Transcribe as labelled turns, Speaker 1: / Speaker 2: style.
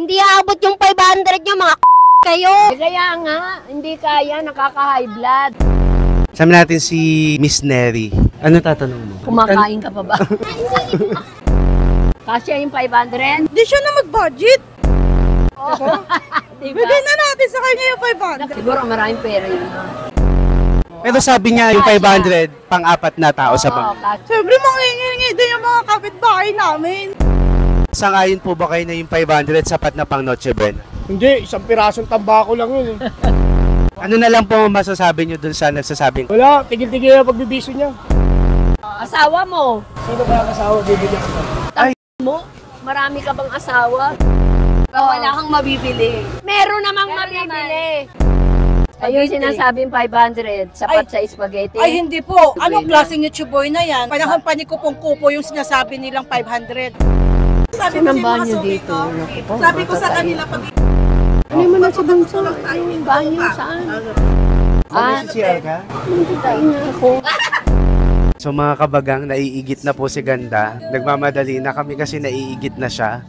Speaker 1: Hindi aabot yung 500 nyo, mga kayo.
Speaker 2: Kaya nga, hindi kaya, nakaka-high blood.
Speaker 3: Sabi natin si Miss Neri. Ano tatanong mo?
Speaker 2: Kumakain ka pa ba? Kasya yung 500?
Speaker 4: Di siya na mag-budget.
Speaker 2: Oh. Diba?
Speaker 4: Bigay na natin sa kanya yung 500.
Speaker 2: Siguro maraming pera yun.
Speaker 3: Pero sabi niya yung 500, pang-apat na tao sa
Speaker 2: Oo,
Speaker 3: pamilya.
Speaker 4: Siyempre, mangingi din yung mga kapitbahay namin.
Speaker 3: Sangayon po ba kayo na yung 500 sapat na pang Noche Buena?
Speaker 5: Hindi, isang pirasong tambako lang yun eh.
Speaker 3: Ano na lang po masasabi niyo dun sa nagsasabing?
Speaker 5: Wala, tigil-tigil ang pagbibiso niya.
Speaker 2: Asawa mo?
Speaker 5: Sino ba ang asawa bibigyan ko?
Speaker 2: Mo? Marami ka bang asawa? Wala kang mabibili. Meron namang mabibili. Ayun sinasabing 500, sapat sa spaghetti.
Speaker 4: Ay, hindi po. Anong klaseng YouTube boy na yan? Panahon pa ni Kupong Kupo yung sinasabi nilang 500. Sabi ko
Speaker 2: Saan ang
Speaker 4: sa mga
Speaker 2: banyo
Speaker 4: suki
Speaker 2: dito?
Speaker 4: ko,
Speaker 2: Naku po,
Speaker 4: sabi ko sa
Speaker 2: matatay.
Speaker 4: kanila pag
Speaker 2: Ano mo na sa bansa? Yung banyo saan? Ah,
Speaker 3: Si Alka?
Speaker 2: tayo na ako.
Speaker 3: So mga kabagang, naiigit na po si Ganda. Nagmamadali na kami kasi naiigit na siya.